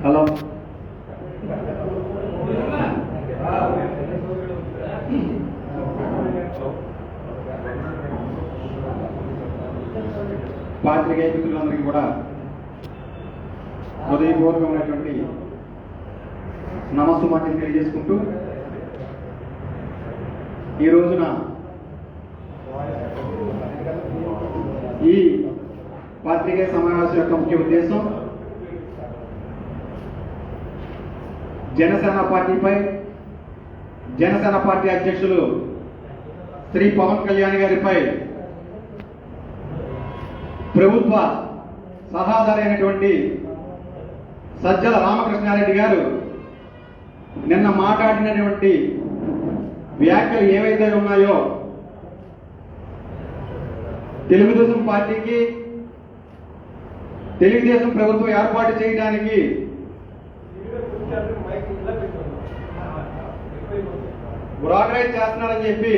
Hello పాత్రికేయ మిత్రులందరికీ కూడా హృదయపూర్వకమైనటువంటి నమస్సుమాటలు తెలియజేసుకుంటూ ఈ రోజున ఈ పాత్రికేయ సమావేశం యొక్క ముఖ్య ఉద్దేశం జనసేన పార్టీపై జనసేన పార్టీ అధ్యక్షులు శ్రీ పవన్ కళ్యాణ్ గారిపై ప్రభుత్వ సలహాదారు అయినటువంటి సజ్జల రామకృష్ణారెడ్డి గారు నిన్న మాట్లాడినటువంటి వ్యాఖ్యలు ఏవైతే ఉన్నాయో తెలుగుదేశం పార్టీకి తెలుగుదేశం ప్రభుత్వం ఏర్పాటు చేయడానికి బ్రోకరేజ్ చేస్తున్నారని చెప్పి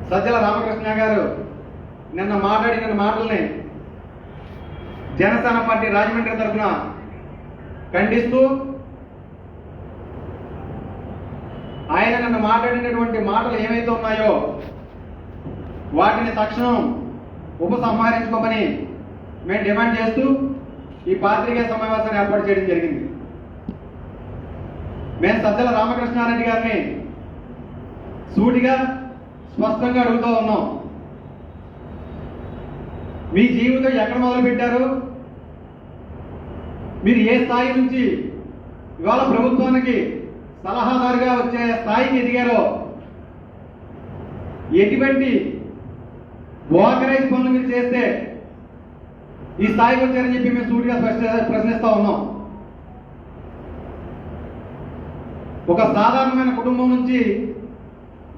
సజ్జల రామకృష్ణ గారు నిన్న మాట్లాడిన మాటల్ని జనసేన పార్టీ రాజమండ్రి తరఫున ఖండిస్తూ ఆయన నిన్న మాట్లాడినటువంటి మాటలు ఏవైతే ఉన్నాయో వాటిని తక్షణం ఉపసంహరించుకోమని మేము డిమాండ్ చేస్తూ ఈ పాత్రికేయ సమావేశాన్ని ఏర్పాటు చేయడం జరిగింది. మేము సజ్జల రామకృష్ణారెడ్డి గారిని సూటిగా స్పష్టంగా అడుగుతూ ఉన్నాం, మీ జీవితం ఎక్కడ మొదలు పెట్టారు? మీరు ఏ స్థాయి నుంచి ఇవాళ ప్రభుత్వానికి సలహాదారుగా వచ్చే స్థాయికి ఎదిగారో, ఎటువంటి బ్రోకరేజ్ పనులు మీరు చేస్తే ఈ స్థాయికి వచ్చారని చెప్పి మేము సూటిగా ప్రశ్నిస్తా ఉన్నాం. ఒక సాధారణమైన కుటుంబం నుంచి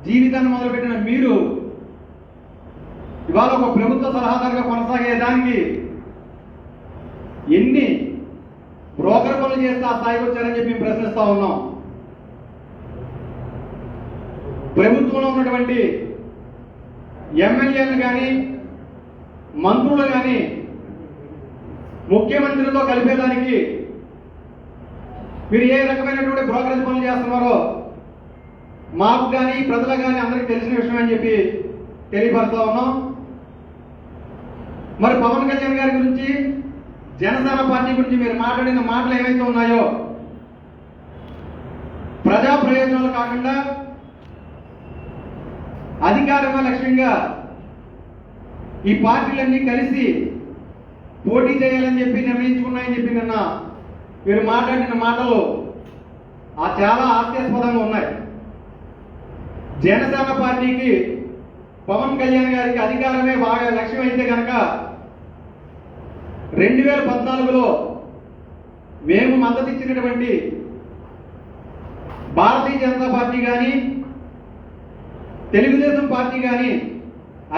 జీవితాన్ని మొదలుపెట్టిన మీరు ఇవాళ ఒక ప్రభుత్వ సలహాదారుగా కొనసాగేదానికి ఎన్ని బ్రోకర్ పనులు చేస్తే ఆ స్థాయికి వచ్చారని చెప్పి మేము ప్రశ్నిస్తా ఉన్నాం. ప్రభుత్వంలో ఉన్నటువంటి ఎమ్మెల్యేలు కానీ మంత్రులు కానీ ముఖ్యమంత్రితో కలిపేదానికి మీరు ఏ రకమైనటువంటి బ్రోకరేజ్ పనులు చేస్తున్నారో మాకు కానీ ప్రజలకు కానీ అందరికీ తెలిసిన విషయం అని చెప్పి తెలియపరుస్తా ఉన్నాం. మరి పవన్ కళ్యాణ్ గారి గురించి జనసేన పార్టీ గురించి మీరు మాట్లాడిన మాటలు ఏవైతే ఉన్నాయో ప్రజా ప్రయోజనాలు కాకుండా అధికారమే లక్ష్యంగా ఈ పార్టీలన్నీ కలిసి పోటీ చేయాలని చెప్పి నిర్ణయించుకున్నాయని చెప్పి నిన్న మీరు మాట్లాడిన మాటలు చాలా హాస్యాస్పదంగా ఉన్నాయి. జనసేన పార్టీకి పవన్ కళ్యాణ్ గారికి అధికారమే బాగా లక్ష్యం అయితే కనుక 2014లో మేము మద్దతు ఇచ్చినటువంటి భారతీయ జనతా పార్టీ కానీ తెలుగుదేశం పార్టీ కానీ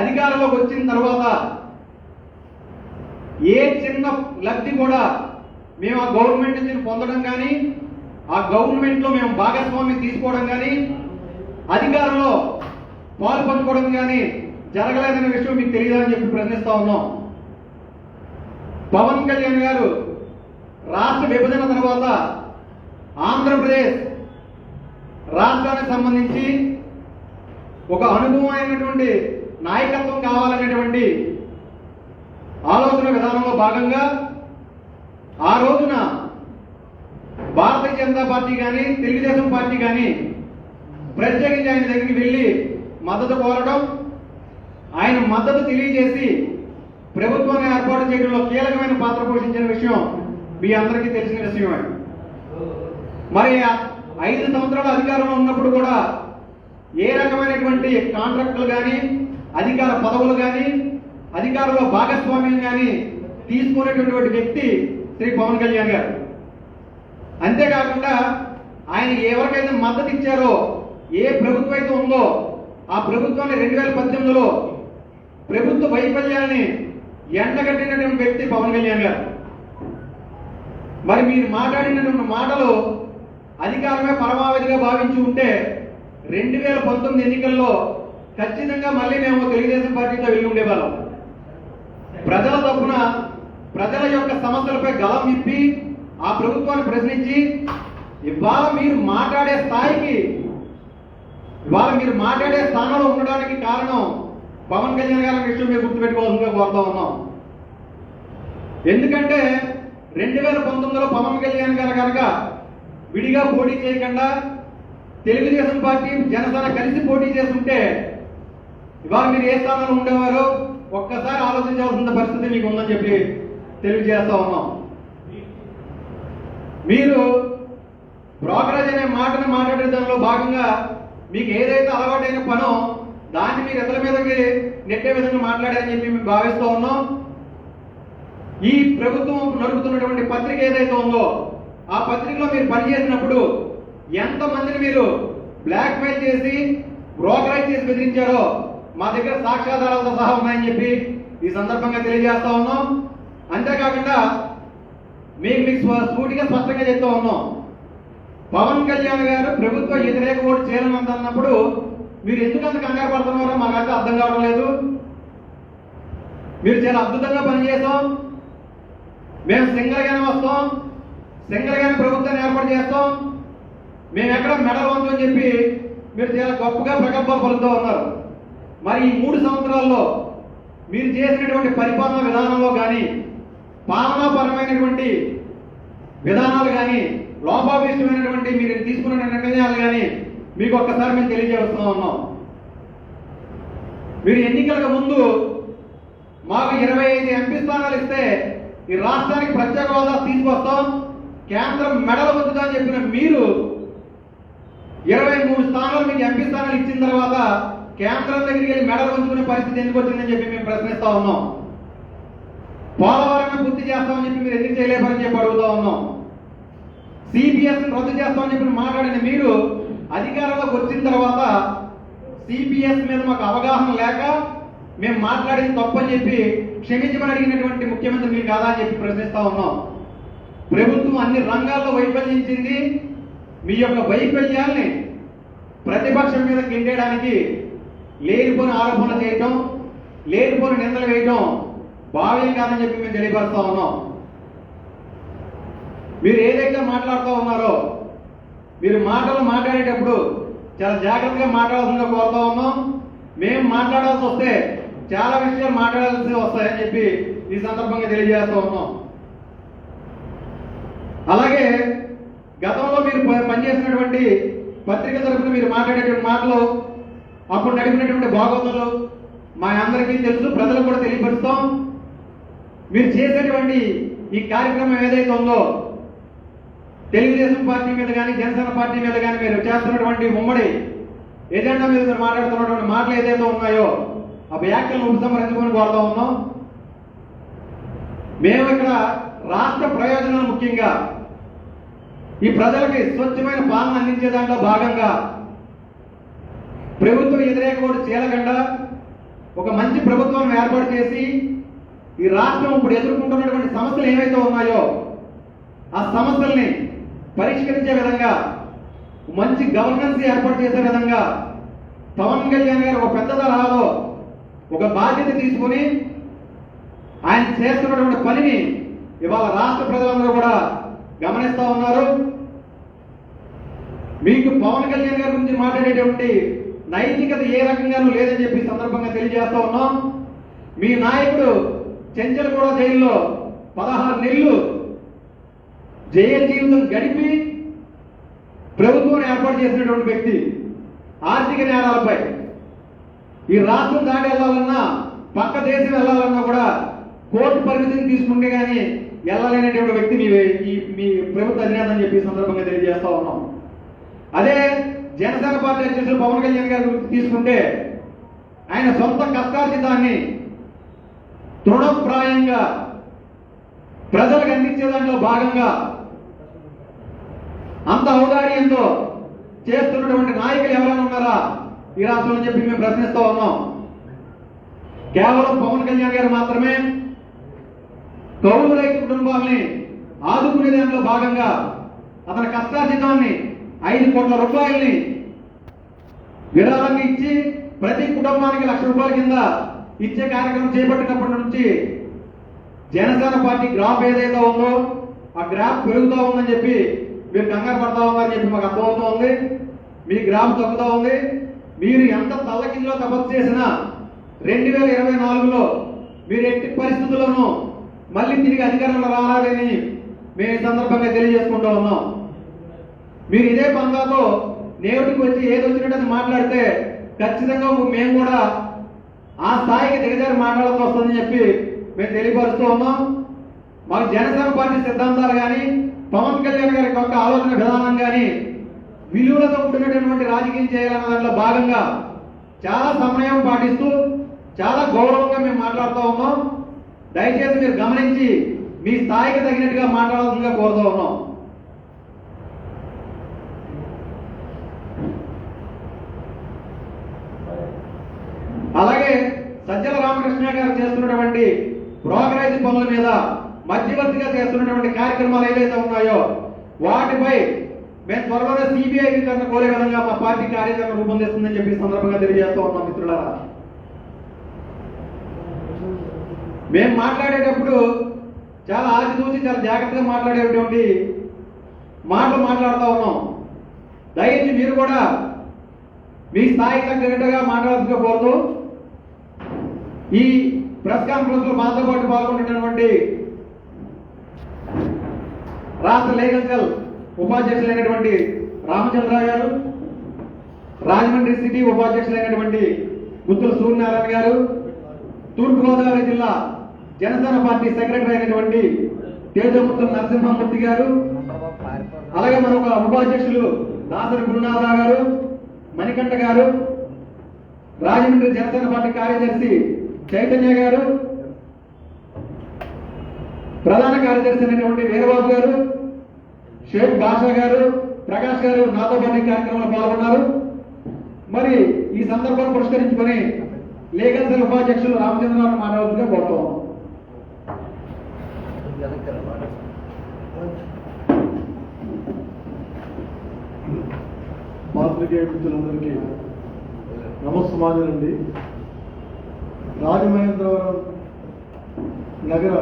అధికారంలోకి వచ్చిన తర్వాత ఏ చిన్న లబ్ధి కూడా మేము ఆ గవర్నమెంట్ నుంచి పొందడం కానీ ఆ గవర్నమెంట్ లో మేము భాగస్వామ్యం తీసుకోవడం కానీ అధికారంలో పాలు పంచుకోవడం కానీ జరగలేదనే విషయం మీకు తెలియదని చెప్పి ప్రశ్నిస్తా ఉన్నాం. పవన్ కళ్యాణ్ గారు రాష్ట్ర విభజన తర్వాత ఆంధ్రప్రదేశ్ రాష్ట్రానికి సంబంధించి ఒక అనుభవమైనటువంటి నాయకత్వం కావాలనేటువంటి ఆలోచన విధానంలో భాగంగా ఆ రోజున భారతీయ జనతా పార్టీ కానీ తెలుగుదేశం పార్టీ కానీ ప్రత్యేకించి ఆయన దగ్గరికి వెళ్ళి మద్దతు కోరడం, ఆయన మద్దతు తెలియజేసి ప్రభుత్వాన్ని ఏర్పాటు చేయడంలో కీలకమైన పాత్ర పోషించిన విషయం మీ అందరికీ తెలిసిన విషయమే. మరి 5 సంవత్సరాల అధికారంలో ఉన్నప్పుడు కూడా ఏ రకమైనటువంటి కాంట్రాక్టులు కానీ అధికార పదవులు కానీ అధికారంలో భాగస్వామ్యం కానీ తీసుకునేటటువంటి వ్యక్తి శ్రీ పవన్ కళ్యాణ్ గారు. అంతేకాకుండా ఆయన ఎవరికైతే మద్దతు ఇచ్చారో, ఏ ప్రభుత్వం అయితే ఉందో ఆ ప్రభుత్వాన్ని 2018లో ప్రభుత్వ వైఫల్యాన్ని ఎండగట్టినటువంటి వ్యక్తి పవన్ కళ్యాణ్ గారు. మరి మీరు మాట్లాడినటువంటి మాటలు అధికారమే పరమావధిగా భావించి ఉంటే 2019 ఎన్నికల్లో ఖచ్చితంగా మళ్ళీ మేము తెలుగుదేశం పార్టీతో వెళ్ళి ఉండేవాళ్ళం. ప్రజల తరపున ప్రజల యొక్క సమస్యలపై గలం విప్పి ఆ ప్రభుత్వాన్ని ప్రశ్నించి ఇవాళ మీరు మాట్లాడే స్థాయికి, ఇవాళ మీరు మాట్లాడే స్థానంలో ఉండడానికి కారణం పవన్ కళ్యాణ్ గారి విషయం మీరు గుర్తుపెట్టుకోవాల్సిందిగా కోరుతా ఉన్నాం. ఎందుకంటే 2019లో పవన్ కళ్యాణ్ గారు కనుక విడిగా పోటీ చేయకుండా తెలుగుదేశం పార్టీ జనసేన కలిసి పోటీ చేస్తుంటే ఇవాళ మీరు ఏ స్థానంలో ఉండేవారో ఒక్కసారి ఆలోచించాల్సిన పరిస్థితి మీకు ఉందని చెప్పి తెలియజేస్తా ఉన్నాం. మీరు బ్రోకరేజ్ అనే మాటను మాట్లాడే దానిలో భాగంగా మీకు ఏదైతే అలవాటైన పనో దాన్ని మీరు ఇతరుల మీదకి నెట్టే విధంగా మాట్లాడారని చెప్పి మేము భావిస్తూ ఉన్నాం. ఈ ప్రభుత్వం నడుపుతున్నటువంటి పత్రిక ఏదైతే ఉందో ఆ పత్రికలో మీరు పనిచేసినప్పుడు ఎంతమందిని మీరు బ్లాక్ మెయిల్ చేసి బ్రోకరేజ్ చేసి బెదిరించారో మా దగ్గర సాక్ష్యాధారాలతో సహా ఉన్నాయని చెప్పి ఈ సందర్భంగా తెలియజేస్తా ఉన్నాం. అంతేకాకుండా మీకు స్ఫూర్తిగా స్పష్టంగా చెప్తా ఉన్నాం, పవన్ కళ్యాణ్ గారు ప్రభుత్వ వ్యతిరేక ఓటు చేయాలని అన్నప్పుడు మీరు ఎందుకంత కంగారు పడుతున్నారో మాకైతే అర్థం కావడం లేదు. మీరు చాలా అద్భుతంగా పనిచేస్తాం, మేము సింగల్గానే వస్తాం, సింగల్గానే ప్రభుత్వాన్ని ఏర్పాటు చేస్తాం, మేము ఎక్కడ మెడల్ వంచని చెప్పి మీరు చాలా గొప్పగా ప్రగల్భాలు పలుకుతూ ఉన్నారు. మరి ఈ 3 సంవత్సరాల్లో మీరు చేసినటువంటి పరిపాలనా విధానంలో కానీ పాలనాపరమైనటువంటి విధానాలు కానీ లోపాభిష్టమైనటువంటి మీరు తీసుకున్న నిర్ణయాలు కానీ మీకు ఒక్కసారి మేము తెలియజేస్తూ ఉన్నాం. మీరు ఎన్నికలకు ముందు మాకు 25 ఎంపీ స్థానాలు ఇస్తే ఈ రాష్ట్రానికి ప్రత్యేక హోదా తీసుకొస్తాం, కేంద్రం మెడలు వద్దుతా అని చెప్పిన మీరు 23 స్థానాలు మీకు ఎంపీ స్థానాలు ఇచ్చిన తర్వాత కేంద్రం దగ్గరికి వెళ్ళి మెడలు ఉంచుకునే పరిస్థితి ఎందుకు వచ్చిందని చెప్పి మేము ప్రశ్నిస్తా ఉన్నాం. పోలవరం పూర్తి చేస్తామని చెప్పి మీరు ఎందుకు చేయలేమని చెప్పి అడుగుతా ఉన్నాం. సిపిఎస్ రద్దు చేస్తామని చెప్పి మాట్లాడిన మీరు అధికారంలోకి వచ్చిన తర్వాత సిపిఎస్ మీద మాకు అవగాహన లేక మేము మాట్లాడింది తప్పని చెప్పి క్షమించమని అడిగినటువంటి ముఖ్యమంత్రి మీరు కాదా అని చెప్పి ప్రశ్నిస్తా ఉన్నాం. ప్రభుత్వం అన్ని రంగాల్లో వైఫల్యించింది. మీ యొక్క వైఫల్యాల్ని ప్రతిపక్షం మీద గిండేయడానికి లేనిపోని ఆరోపణలు చేయటం, లేనిపోని నిందలు వేయటం భావ్యం కాదని చెప్పి మేము తెలియపరుస్తా ఉన్నాం. మీరు ఏదైతే మాట్లాడుతూ ఉన్నారో మీరు మాటలు మాట్లాడేటప్పుడు చాలా జాగ్రత్తగా మాట్లాడాల్సిందిగా కోరుతా ఉన్నాం. మేము మాట్లాడాల్సి వస్తే చాలా విషయాలు మాట్లాడాల్సి వస్తాయని చెప్పి ఈ సందర్భంగా తెలియజేస్తూ ఉన్నాం. అలాగే గతంలో మీరు పనిచేసినటువంటి పత్రిక తరఫున మీరు మాట్లాడేటువంటి మాటలు, అప్పుడు నడిపినటువంటి భాగవతులు మా అందరికీ తెలుసు, ప్రజలకు కూడా తెలియపరుస్తాం. మీరు చేసేటువంటి ఈ కార్యక్రమం ఏదైతే ఉందో తెలుగుదేశం పార్టీ మీద కానీ జనసేన పార్టీ మీద కానీ మీరు చేస్తున్నటువంటి ఉమ్మడి ఎజెండా మీద మీరు మాట్లాడుతున్నటువంటి మాటలు ఏదైతే ఉన్నాయో ఆ వ్యాఖ్యలను ఉపసంహరించుకొని కోరుతా ఉన్నాం. మేము ఇక్కడ రాష్ట్ర ప్రయోజనాలు ముఖ్యంగా ఈ ప్రజలకి స్వచ్ఛమైన పాలన అందించే దాంట్లో భాగంగా ప్రభుత్వ వ్యతిరేక ఓటు చేయకుండా ఒక మంచి ప్రభుత్వం ఏర్పాటు చేసి ఈ రాష్ట్రం ఇప్పుడు ఎదుర్కొంటున్నటువంటి సమస్యలు ఏవైతే ఉన్నాయో ఆ సమస్యల్ని పరిష్కరించే విధంగా మంచి గవర్నెన్స్ ఏర్పాటు చేసే విధంగా పవన్ కళ్యాణ్ గారు ఒక పెద్ద తరహాలో ఒక బాధ్యత తీసుకుని ఆయన చేస్తున్నటువంటి పనిని ఇవాళ రాష్ట్ర ప్రజలందరూ కూడా గమనిస్తా ఉన్నారు. మీకు పవన్ కళ్యాణ్ గారి గురించి మాట్లాడేటువంటి నైతికత ఏ రకంగానూ లేదని చెప్పి సందర్భంగా తెలియజేస్తా ఉన్నాం. మీ నాయకుడు చెంచల్గూడ జైల్లో 16 నెలలు జైలు జీవితం గడిపి ప్రభుత్వం ఏర్పాటు చేసినటువంటి వ్యక్తి ఆర్థిక నేరాలపై ఈ రాష్ట్రం దాటి వెళ్ళాలన్నా పక్క దేశం వెళ్ళాలన్నా కూడా కోర్టు పరిమితిని తీసుకుంటే కానీ వెళ్ళలేనటువంటి వ్యక్తి మీ ప్రభుత్వ అధినేత అని చెప్పి సందర్భంగా తెలియజేస్తా ఉన్నాం. అదే జనసేన పార్టీ అధ్యక్షులు పవన్ కళ్యాణ్ గారి గురించి తీసుకుంటే ఆయన సొంత కష్టార్జితాన్ని తృణప్రాయంగా ప్రజలకు అందించే దాంట్లో భాగంగా అంత ఔదార్యంతో చేస్తున్నటువంటి నాయకులు ఎవరైనా ఉన్నారా ఈ రాష్ట్రంలో చెప్పి మేము ప్రశ్నిస్తా ఉన్నాం. కేవలం పవన్ కళ్యాణ్ గారు మాత్రమే కౌలు రైతు కుటుంబాలని ఆదుకునే దాంట్లో భాగంగా అతని కష్టార్జితాన్ని 5 కోట్ల రూపాయల్ని విరాళంగా ఇచ్చి ప్రతి కుటుంబానికి ₹1,00,000 కింద ఇచ్చే కార్యక్రమం చేపట్టినప్పటి నుంచి జనసేన పార్టీ గ్రాఫ్ ఏదైతే ఉందో ఆ గ్రాఫ్ పెరుగుతూ ఉందని చెప్పి మీరు కంగారు పడతా ఉన్నారని చెప్పి మాకు అర్థమవుతూ ఉంది. మీ గ్రాఫ్ తగ్గుతూ ఉంది. మీరు ఎంత తల్లకిందులో తపస్సు చేసినా 2024లో మీరు ఎట్టి పరిస్థితుల్లోనూ మళ్ళీ తిరిగి అధికారంలో రావాలని మేము ఈ సందర్భంగా తెలియజేసుకుంటూ ఉన్నాం. మీరు ఇదే పందాతో నేటికి వచ్చి ఏది వచ్చినట్టు మాట్లాడితే ఖచ్చితంగా మేము కూడా ఆ స్థాయికి దిగజారి మాట్లాడాల్సి వస్తుందని చెప్పి మేము తెలియపరుస్తూ ఉన్నాం. మాకు జనసేన పార్టీ సిద్ధాంతాలు కానీ పవన్ కళ్యాణ్ గారి యొక్క ఆలోచన విధానం కానీ విలువలతో కూడినటువంటి రాజకీయం చేయాలన్న దాంట్లో భాగంగా చాలా సమయం పాటిస్తూ చాలా గౌరవంగా మేము మాట్లాడుతూ ఉన్నాం. దయచేసి మీరు గమనించి మీ స్థాయికి తగినట్టుగా మాట్లాడాల్సిందిగా కోరుతూ ఉన్నాం. అలాగే సజ్జల రామకృష్ణ గారు చేస్తున్నటువంటి బ్రోకరేజ్ పనుల మీద మధ్యవర్తిగా చేస్తున్నటువంటి కార్యక్రమాలు ఏవైతే ఉన్నాయో వాటిపై మేము త్వరలోనే సిబిఐ విచారణ కోరే విధంగా మా పార్టీ కార్యాచరణ రూపొందిస్తుందని చెప్పి సందర్భంగా తెలియజేస్తూ ఉన్నాం. మిత్రులారా, మేము మాట్లాడేటప్పుడు చాలా ఆచితూచి చాలా జాగ్రత్తగా మాట్లాడేటువంటి మాటలు మాట్లాడుతూ ఉన్నాం. దయచేసి మీరు కూడా మీ స్థాయికి తగ్గట్టుగా మాట్లాడాల్సిందిగా కోరుతూ ఈ ప్రెస్ కాన్ఫరెన్స్ లో మాతో పాటు పాల్గొంటున్నటువంటి రాష్ట్ర లీగల్ సెల్ ఉపాధ్యక్షులైనటువంటి రామచంద్రరావు గారు, రాజమండ్రి సిటీ ఉపాధ్యక్షులైనటువంటి గుత్తుల సూర్యనారాయణ గారు, తూర్పుగోదావరి జిల్లా జనసేన పార్టీ సెక్రటరీ అయినటువంటి తేజముత్తుల నరసింహమూర్తి గారు, అలాగే మరొక ఉపాధ్యక్షులు దాసరి గురునాథరావు గారు, మణికంఠ గారు, రాజమండ్రి జనసేన పార్టీ కార్యదర్శి చైతన్య గారు, ప్రధాన కార్యదర్శి అయినటువంటి వీరబాబు గారు, షేక్ బాషా గారు, ప్రకాష్ గారు నాతో పాటు కార్యక్రమంలో పాల్గొన్నారు. మరి ఈ సందర్భాన్ని పురస్కరించుకొని లీగల్ సెల్ ఉపాధ్యక్షులు రామచంద్రరావు మాట్లాడుతూనే కోరుతాం. పాత్రికేయ మిత్రులందరికీ నమస్సమాజండి. రాజమహేంద్రవరం నగర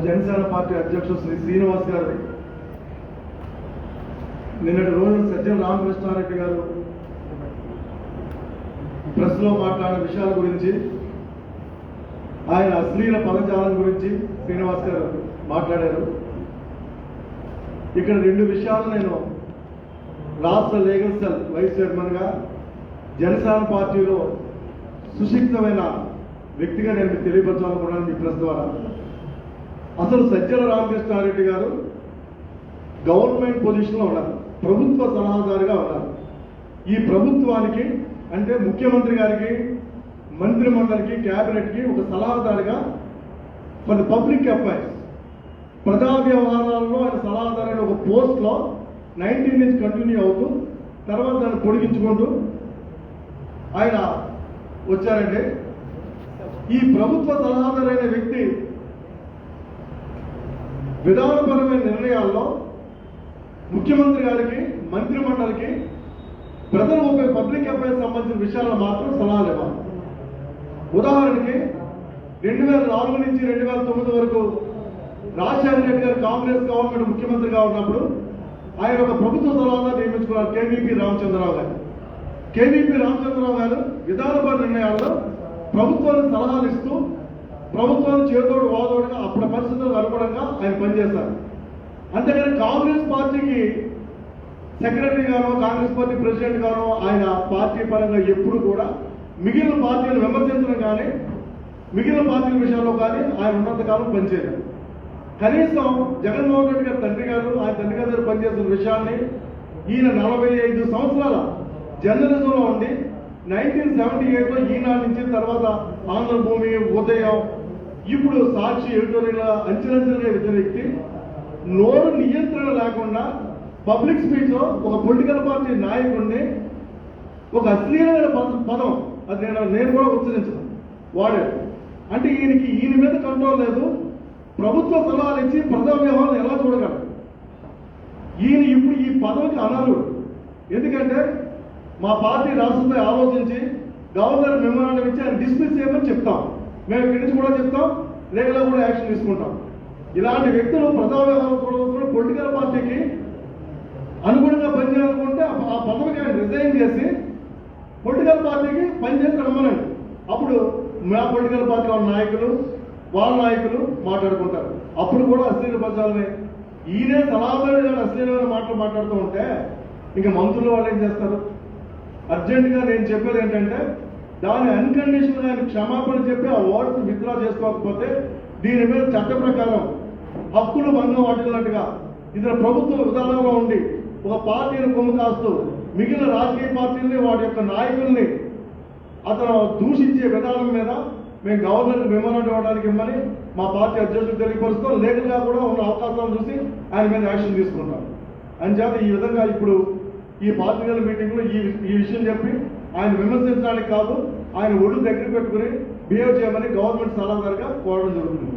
జనసేన పార్టీ అధ్యక్షుడు శ్రీ శ్రీనివాస్ గారు నిన్నటి రోజు సజ్జల రామకృష్ణారెడ్డి గారు ప్రెస్ లో మాట్లాడిన విషయాల గురించి, ఆయన అశ్లీల పదజాలం గురించి శ్రీనివాస్ గారు మాట్లాడారు. ఇక్కడ రెండు విషయాలు నేను రాష్ట్ర లీగల్ సెల్ వైస్ చైర్మన్ గా జనసేన పార్టీలో సుశిక్షితమైన వ్యక్తిగా నేను మీకు తెలియపరచాలనుకున్నాను మీ ప్రెస్ ద్వారా. అసలు సజ్జల రామకృష్ణారెడ్డి గారు గవర్నమెంట్ పొజిషన్లో ఉన్నారు, ప్రభుత్వ సలహాదారుగా ఉన్నారు. ఈ ప్రభుత్వానికి అంటే ముఖ్యమంత్రి గారికి, మంత్రి మండలికి, క్యాబినెట్కి ఒక సలహాదారుగా ఫర్ పబ్లిక్ అఫైర్స్, ప్రజా వ్యవహారాల్లో ఆయన సలహాదారు ఒక పోస్ట్లో 19 నుంచి కంటిన్యూ అవుతూ తర్వాత దాన్ని పొడిగించుకుంటూ ఆయన వచ్చారంటే ఈ ప్రభుత్వ సలహాదారైన వ్యక్తి విధానపరమైన నిర్ణయాల్లో ముఖ్యమంత్రి గారికి, మంత్రి మండలికి, ప్రజలు పబ్లిక్ అఫైర్స్ సంబంధించిన విషయాల్లో మాత్రం సలహాలు ఇవ్వాలి. ఉదాహరణకి 2004 నుంచి 2009 వరకు రాజశేఖర రెడ్డి గారు కాంగ్రెస్ గవర్నమెంట్ ముఖ్యమంత్రిగా ఉన్నప్పుడు ఆయన ఒక ప్రభుత్వ సలహాదారు నియమించుకున్నారు, కేవీపీ రామచంద్రరావు గారు. కేవీపీ రామచంద్రరావు గారు విధానపర నిర్ణయాల్లో ప్రభుత్వానికి సలహాలు ఇస్తూ ప్రభుత్వాన్ని చేదోడు వాదోడుగా అప్పటి పరిస్థితులకు అనుగుణంగా ఆయన పనిచేశారు. అంతేకాని కాంగ్రెస్ పార్టీకి సెక్రటరీ గానో, కాంగ్రెస్ పార్టీ ప్రెసిడెంట్ గానో ఆయన పార్టీ పరంగా ఎప్పుడు కూడా మిగిలిన పార్టీలు విమర్శించడం కానీ మిగిలిన పార్టీల విషయాల్లో కానీ ఆయన ఉన్నంతకాలం పనిచేయలేదు. కనీసం జగన్మోహన్ రెడ్డి గారి తండ్రి గారు, ఆయన తండ్రి గారి దగ్గర పనిచేస్తున్న విషయాన్ని ఈయన 45 సంవత్సరాల జర్నలిజంలో ఉండి 1978లో ఈనాడు నుంచి తర్వాత ఆంధ్రభూమి, ఉదయం, ఇప్పుడు సాక్షి ఎడిటోరియల్ అంచెలంచెలుగా ఇచ్చిన వ్యక్తి నోరు నియంత్రణ లేకుండా పబ్లిక్ స్పీచ్ లో ఒక పొలిటికల్ పార్టీ నాయకుడిని ఒక అశ్లీలమైన పదం అది నేను కూడా ఉచ్చరించను వాడాడు. అంటే ఈయన మీద కంట్రోల్ లేదు. ప్రభుత్వ సలహాలు ఇచ్చి ప్రజా వ్యవహారాలు ఎలా చూడగలరు? ఈయన ఇప్పుడు ఈ పదవికి అనర్హుడు. ఎందుకంటే మా పార్టీ రాష్ట్రంపై ఆలోచించి గవర్నర్ మెమోరాండం ఇచ్చి ఆయన డిస్మిస్ చేయమని చెప్తాం. మేము ఇక్కడి నుంచి కూడా చెప్తాం, లీగల్గా కూడా యాక్షన్ తీసుకుంటాం. ఇలాంటి వ్యక్తులు ప్రజా వ్యవహారం పొలిటికల్ పార్టీకి అనుగుణంగా పనిచేయాలనుకుంటే ఆ పదవికి ఆయన రిజైన్ చేసి పొలిటికల్ పార్టీకి పనిచేసి రమ్మనండి. అప్పుడు మా పొలిటికల్ పార్టీ వాళ్ళ నాయకులు వాళ్ళ నాయకులు మాట్లాడుకుంటారు. అప్పుడు కూడా అశ్లీల పదాలనే ఈయనే సలహాదారు గారు అశ్లీలమైన మాటలు మాట్లాడుతూ ఉంటే ఇంకా మంత్రులు వాళ్ళు ఏం చేస్తారు? అర్జెంటుగా నేను చెప్పేది ఏంటంటే దాని అన్కండిషనల్ గా క్షమాపణ చెప్పి ఆ వర్డ్స్ విత్డ్రా చేసుకోకపోతే దీని మీద చట్ట ప్రకారం హక్కులు భంగం వాటిల్లినట్టుగా ఇతర ప్రభుత్వ విధానంలో ఉండి ఒక పార్టీని కొమ్ము కాస్తూ మిగిలిన రాజకీయ పార్టీల్ని వాటి యొక్క నాయకుల్ని అతను దూషించే విధానం మీద మేము గవర్నమెంట్ మెమోరాండం ఇవ్వడానికి ఇవ్వమని మా పార్టీ అధ్యక్షులు తెలియపరుస్తూ లీగల్గా కూడా ఉన్న అవకాశాలను చూసి ఆయన మీద యాక్షన్ తీసుకుంటాం. అంచేత ఈ విధంగా ఇప్పుడు ఈ పార్టీల మీటింగ్లో ఈ విషయం చెప్పి ఆయన విమర్శించడానికి కాదు, ఆయన ఒళ్ళు దగ్గర పెట్టుకుని బిహేవ్ చేయమని గవర్నమెంట్ సలహాదారుగా కోరడం జరుగుతుంది.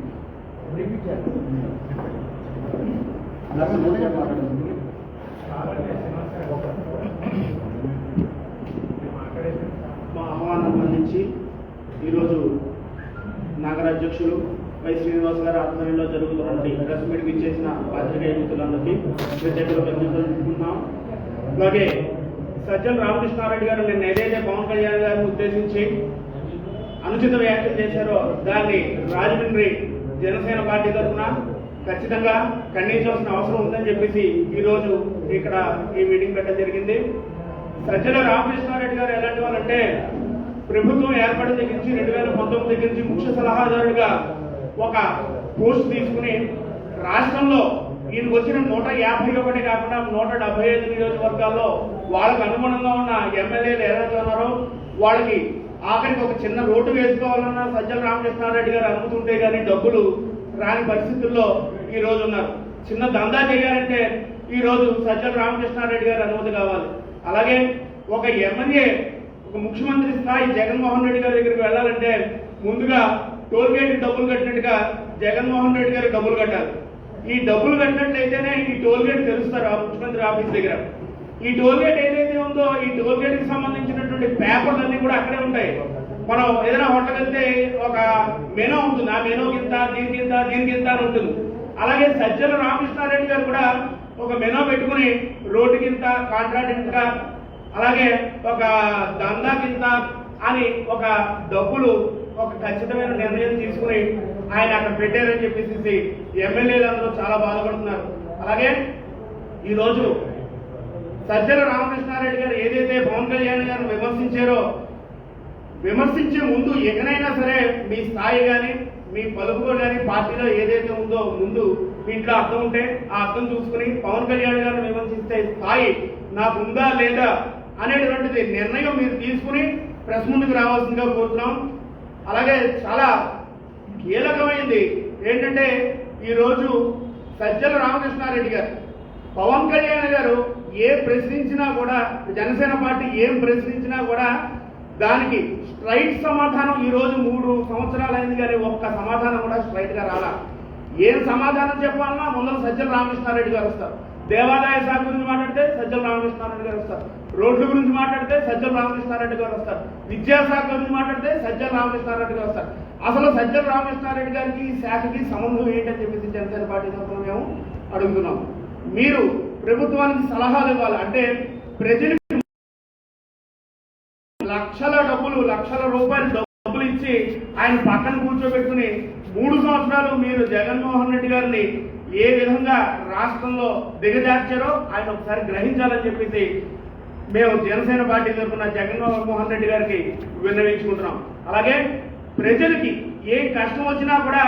మా ఆహ్వానం అందించి ఈరోజు నగర అధ్యక్షులు వై శ్రీనివాస్ గారి ఆధ్వర్యంలో జరుగుతున్నటువంటి ప్రెస్ మీట్కి ఇచ్చేసిన పాత్రికేయ మిత్రులందరికీ కృతజ్ఞతలున్నాం. అలాగే సజ్జల రామకృష్ణారెడ్డి గారు నిన్న ఏదైతే పవన్ కళ్యాణ్ గారిని ఉద్దేశించి అనుచిత వ్యాఖ్యలు చేశారో దాన్ని రాజమండ్రి జనసేన పార్టీ తరఫున ఖచ్చితంగా ఖండించాల్సిన అవసరం ఉందని చెప్పేసి ఈరోజు ఇక్కడ ఈ మీటింగ్ పెట్టడం జరిగింది. సజ్జల రామకృష్ణారెడ్డి గారు ఎలాంటి వాళ్ళంటే ప్రభుత్వం ఏర్పడిన దగ్గర నుంచి 2019 దగ్గర నుంచి ముఖ్య సలహాదారుడిగా ఒక పోస్ట్ తీసుకుని రాష్ట్రంలో ఈయనకు వచ్చిన 151 కాకుండా 175 నియోజకవర్గాల్లో వాళ్ళకు అనుగుణంగా ఉన్న ఎమ్మెల్యేలు ఎవరైతే ఉన్నారో వాళ్ళకి ఆఖరికి ఒక చిన్న రోడ్డు వేసుకోవాలన్నా సజ్జల రామకృష్ణారెడ్డి గారు అనుమతుంటే కానీ డబ్బులు రాని పరిస్థితుల్లో ఈ రోజు ఉన్నారు. చిన్న దందా చేయాలంటే ఈ రోజు సజ్జల రామకృష్ణారెడ్డి గారు అనుమతి కావాలి. అలాగే ఒక ఎమ్మెల్యే ఒక ముఖ్యమంత్రి స్థాయి జగన్మోహన్ రెడ్డి గారి దగ్గరికి వెళ్ళాలంటే ముందుగా టోల్ గేట్ డబ్బులు కట్టినట్టుగా జగన్మోహన్ రెడ్డి గారు డబ్బులు కట్టాలి. ఈ డబ్బులు కట్టినట్లయితేనే ఈ టోల్ గేట్ తెలుస్తారు ఆ ముఖ్యమంత్రి ఆఫీస్ దగ్గర. ఈ టోల్ గేట్ ఏదైతే ఉందో ఈ టోల్ గేట్ కి సంబంధించినటువంటి పేపర్లన్నీ కూడా అక్కడే ఉంటాయి. మనం ఏదైనా హోటల్కి వెళ్తే ఒక మెనూ ఉంటుంది, ఆ మెనూ కింద దీనికింత అని ఉంటుంది. అలాగే సజ్జల రామకృష్ణారెడ్డి గారు కూడా ఒక మెనూ పెట్టుకుని రోడ్డు కింద కాంట్రాక్ట్ కింద అలాగే ఒక దందా కింద అని ఒక డబ్బులు ఒక ఖచ్చితమైన నిర్ణయం తీసుకుని ఆయన అక్కడ పెట్టారని చెప్పేసి ఎమ్మెల్యేలు అందరూ చాలా బాధపడుతున్నారు. అలాగే ఈరోజు సజ్జల రామకృష్ణారెడ్డి గారు ఏదైతే పవన్ కళ్యాణ్ గారిని విమర్శించారో విమర్శించే ముందు ఎక్కడైనా సరే మీ స్థాయి కానీ మీ పలుకులో కానీ పార్టీలో ఏదైతే ఉందో ముందు మీ ఇంట్లో అర్థం ఉంటే ఆ అర్థం చూసుకుని పవన్ కళ్యాణ్ గారిని విమర్శించే స్థాయి నాకు ఉందా లేదా అనేటువంటిది నిర్ణయం మీరు తీసుకుని ప్రెస్ ముందుకు రావాల్సిందిగా కోరుతున్నాం. అలాగే చాలా కీలకమైంది ఏంటంటే ఈరోజు సజ్జల రామకృష్ణారెడ్డి గారు పవన్ కళ్యాణ్ గారు ఏ ప్రశ్నించినా కూడా జనసేన పార్టీ ఏం ప్రశ్నించినా కూడా దానికి స్ట్రైట్ సమాధానం ఈ రోజు 3 సంవత్సరాలు అయింది కానీ ఒక్క సమాధానం కూడా స్ట్రైట్ గా రాలా. ఏం సమాధానం చెప్పాలన్నా ముందర సజ్జల రామకృష్ణారెడ్డి గారు వస్తారు. దేవాదాయ శాఖ గురించి మాట్లాడితే సజ్జల రామకృష్ణారెడ్డి గారు వస్తారు. రోడ్ల గురించి మాట్లాడితే సజ్జల రామకృష్ణారెడ్డి గారు వస్తారు. విద్యాశాఖ గురించి మాట్లాడితే సజ్జల రామకృష్ణారెడ్డి గారు వస్తారు. అసలు సజ్జల రామకృష్ణారెడ్డి గారికి ఈ శాఖకి సంబంధం ఏంటని చెప్పేసి జనసేన పార్టీ తరఫున మేము అడుగుతున్నాం. మీరు ప్రభుత్వానికి సలహాలు ఇవ్వాలి. అంటే ప్రజలు లక్షల రూపాయలు డబ్బులు ఇచ్చి ఆయన పక్కన కూర్చోబెట్టుకుని 3 సంవత్సరాలు మీరు జగన్మోహన్ రెడ్డి గారిని ఏ విధంగా రాష్ట్రంలో దిగజార్చారో ఆయన ఒకసారి గ్రహించాలని చెప్పేసి మేము జనసేన పార్టీ తరఫున జగన్మోహన్ రెడ్డి గారికి విన్నవించుకుంటున్నాం. అలాగే ప్రజలకి ఏ కష్టం వచ్చినా కూడా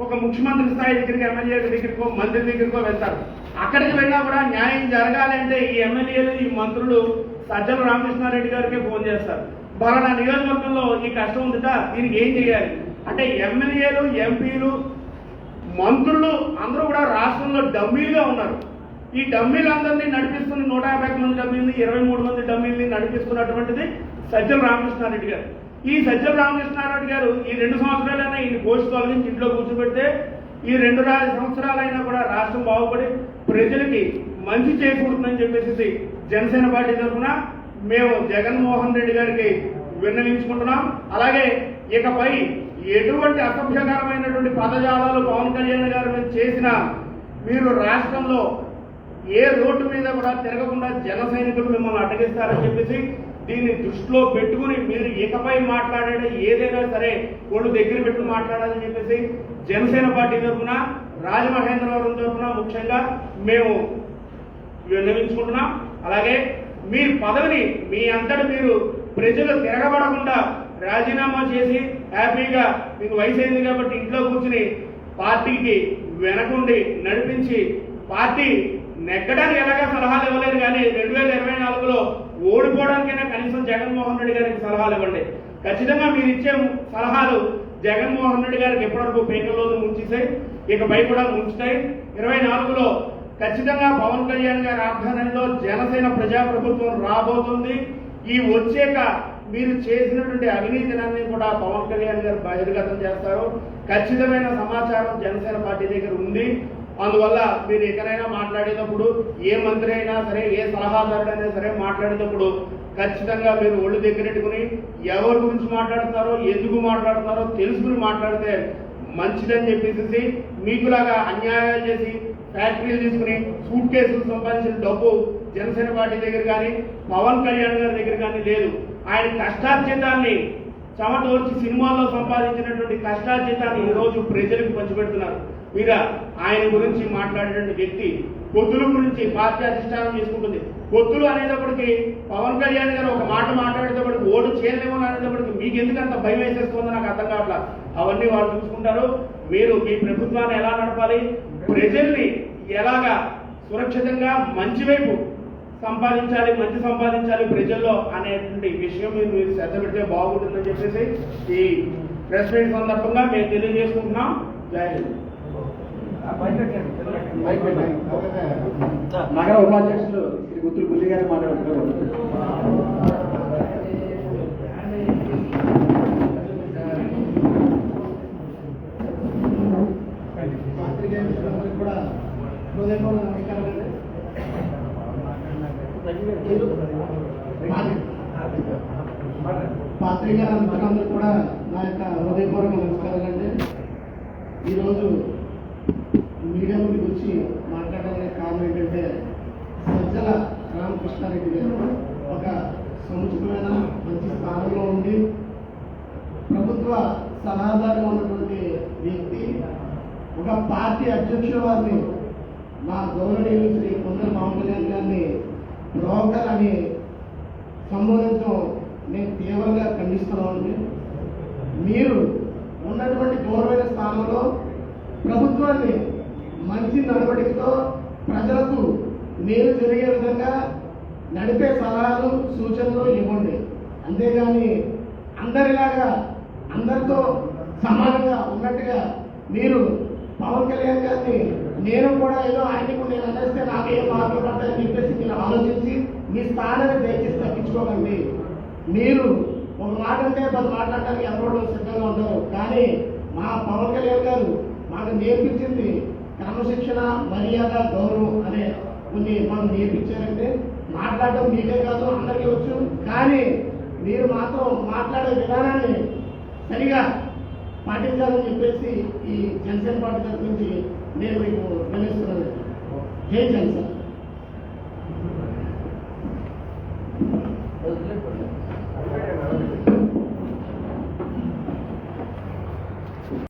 ఒక ముఖ్యమంత్రి స్థాయి దగ్గరికి ఎమ్మెల్యే దగ్గరికో మంత్రి దగ్గరికో వెళ్తారు. అక్కడికి వెళ్ళినా కూడా న్యాయం జరగాలి అంటే ఈ ఎమ్మెల్యేలు ఈ మంత్రులు సజ్జల రామకృష్ణారెడ్డి గారికి ఫోన్ చేస్తారు. బలానా నియోజకవర్గంలో ఈ కష్టం ఉందిట, దీనికి ఏం చేయాలి అంటే ఎమ్మెల్యేలు ఎంపీలు మంత్రులు అందరూ కూడా రాష్ట్రంలో డమ్మీలుగా ఉన్నారు. ఈ డమ్మీలందరినీ నడిపిస్తున్న 150 మంది డమ్మీల్ని 23 మంది డమ్మీల్ని నడిపిస్తున్నటువంటిది సజ్జల రామకృష్ణారెడ్డి గారు. ఈ సజ్జల రామకృష్ణారెడ్డి గారు ఈ 2 సంవత్సరాలైనా ఈ పోస్ట్ తొలగించి ఇంట్లో కూర్చోబెడితే ఈ 2 సంవత్సరాలైనా కూడా రాష్ట్రం బాగుపడి ప్రజలకి మంచి చేకూరుతుందని చెప్పేసి జనసేన పార్టీ తరఫున మేము జగన్మోహన్ రెడ్డి గారికి విన్నవించుకుంటున్నాం. అలాగే ఇకపై ఎటువంటి అసభ్యకరమైనటువంటి పదజాలాలు పవన్ కళ్యాణ్ గారి మీద చేసినా మీరు రాష్ట్రంలో ఏ రోడ్డు మీద కూడా తిరగకుండా జన సైనికులు మిమ్మల్ని అడ్డగిస్తారని చెప్పేసి దీన్ని దృష్టిలో పెట్టుకుని మీరు ఇకపై మాట్లాడే ఏదైనా సరే వాళ్ళు దగ్గర పెట్టుకుని మాట్లాడాలని చెప్పేసి జనసేన పార్టీ తరఫున రాజమహేంద్రవరం తరఫున ముఖ్యంగా మేము విన్నవించుకుంటున్నాం. అలాగే మీ పదవిని మీ అంతటి మీరు ప్రజలు తిరగబడకుండా రాజీనామా చేసి హ్యాపీగా మీకు వయసు అయింది కాబట్టి ఇంట్లో కూర్చుని పార్టీకి వెనకుండి నడిపించి పార్టీ నెగ్గడానికి ఎలాగా సలహాలు ఇవ్వలేదు, కానీ 2024లో ఓడిపోవడానికైనా కనీసం జగన్మోహన్ రెడ్డి గారికి సలహాలు ఇవ్వండి. ఖచ్చితంగా మీరు ఇచ్చే సలహాలు జగన్మోహన్ రెడ్డి గారికి ఎప్పటివరకు పేకల్లో ముంచేసాయి, ఇకపై కూడా ముంచుతాయి. 24లో ఖచ్చితంగా పవన్ కళ్యాణ్ గారి ఆధ్వర్యంలో జనసేన ప్రజాప్రభుత్వం రాబోతుంది. ఈ వచ్చాక మీరు చేసినటువంటి అవినీతిని కూడా పవన్ కళ్యాణ్ గారు బహిర్గతం చేస్తారు. ఖచ్చితమైన సమాచారం జనసేన పార్టీ దగ్గర ఉంది. అందువల్ల మీరు ఎక్కడైనా మాట్లాడేటప్పుడు ఏ మంత్రి అయినా సరే, ఏ సలహాదారుడైనా సరే మాట్లాడేటప్పుడు ఖచ్చితంగా మీరు ఒళ్ళు దగ్గరెట్టుకుని ఎవరి గురించి మాట్లాడుతున్నారో, ఎందుకు మాట్లాడుతున్నారో తెలుసుకుని మాట్లాడితే మంచిదని చెప్పేసి మీకులాగా అన్యాయాలు చేసి ఫ్యాక్టరీలు తీసుకుని సూట్ కేసులు సంపాదించిన డబ్బు జనసేన పార్టీ దగ్గర కానీ పవన్ కళ్యాణ్ గారి దగ్గర కానీ లేదు. ఆయన కష్టార్జితాన్ని చెమటోర్చి సినిమాల్లో సంపాదించినటువంటి కష్టార్జితాన్ని ఈ రోజు ప్రజలకు పంచిపెడుతున్నారు. మీరు ఆయన గురించి మాట్లాడేటువంటి వ్యక్తి పొత్తుల గురించి పార్టీ అధిష్టానం చేసుకుంటుంది. పొత్తులు అనేటప్పటికీ పవన్ కళ్యాణ్ గారు ఒక మాట మాట్లాడేటప్పటికి ఓటు చేయలేమని అనేటప్పటికి మీకు ఎందుకు అంత భయం వేసేస్తుందో నాకు అర్థం కావట్లా. అవన్నీ వాళ్ళు చూసుకుంటారు. మీరు మీ ప్రభుత్వాన్ని ఎలా నడపాలి, ప్రజల్ని ఎలాగా సురక్షితంగా మంచి వైపు సంపాదించాలి, మంచి సంపాదించాలి ప్రజల్లో అనేటువంటి విషయం మీరు శ్రద్ధ పెడితే బాగుంటుందని చెప్పేసి ఈ ప్రెస్ మీట్ సందర్భంగా మేము తెలియజేసుకుంటున్నాం. జై హింద్. నగర ఉపాధ్యక్షులు శ్రీ గుత్తులు బుల్లి గారు మాట్లాడుతున్నారు. కూడా హృదయపూర్వక నమస్కారాలు. పాత్రికా మిత్రులందరూ కూడా నా యొక్క హృదయపూర్వక నమస్కారాలండి. ఈరోజు మీడియా ముందుకు వచ్చి మాట్లాడడానికి కారణం ఏంటంటే సజ్జల రామకృష్ణారెడ్డి గారు ఒక సముచితమైన మంచి స్థానంలో ఉండి ప్రభుత్వ సలహాదారుగా ఉన్నటువంటి వ్యక్తి ఒక పార్టీ అధ్యక్షుల వారిని మా గౌరవనీయులు శ్రీ కొందరు పవన్ కళ్యాణ్ గారిని బ్రోకర్ అని సంబోధించడం నేను తీవ్రంగా ఖండిస్తున్నామండి. మీరు ఉన్నటువంటి గౌరవమైన స్థానంలో ప్రభుత్వాన్ని మంచి నడవడికతో ప్రజలకు మేలు జరిగే విధంగా నడిపే సలహాలు సూచనలు ఇవ్వండి. అంతేగాని అందరిలాగా అందరితో సమానంగా ఉన్నట్టుగా మీరు పవన్ కళ్యాణ్ గారిని నేను కూడా ఏదో ఆయనకు నేను అనేస్తే నాకు ఏం మార్పులు పడతాయని చెప్పేసి మీరు ఆలోచించి మీ స్థానాన్ని దయచేసి తప్పించుకోకండి. మీరు ఒక మాట అంటే 10 మాట్లాడడానికి ఎవరో సిద్ధంగా ఉంటారు. కానీ మా పవన్ కళ్యాణ్ గారు మాకు నేర్పించింది క్రమశిక్షణ, మర్యాద, గౌరవం అనే కొన్ని మనం నేర్పించారంటే మాట్లాడడం మీకే కాదు అందరికీ వచ్చు. కానీ మీరు మాత్రం మాట్లాడే విధానాన్ని సరిగా పాటించాలని చెప్పేసి ఈ జనసేన పార్టీ తరఫు నుంచి నేను మీకు వినిస్తున్నాను. జై జనసేన.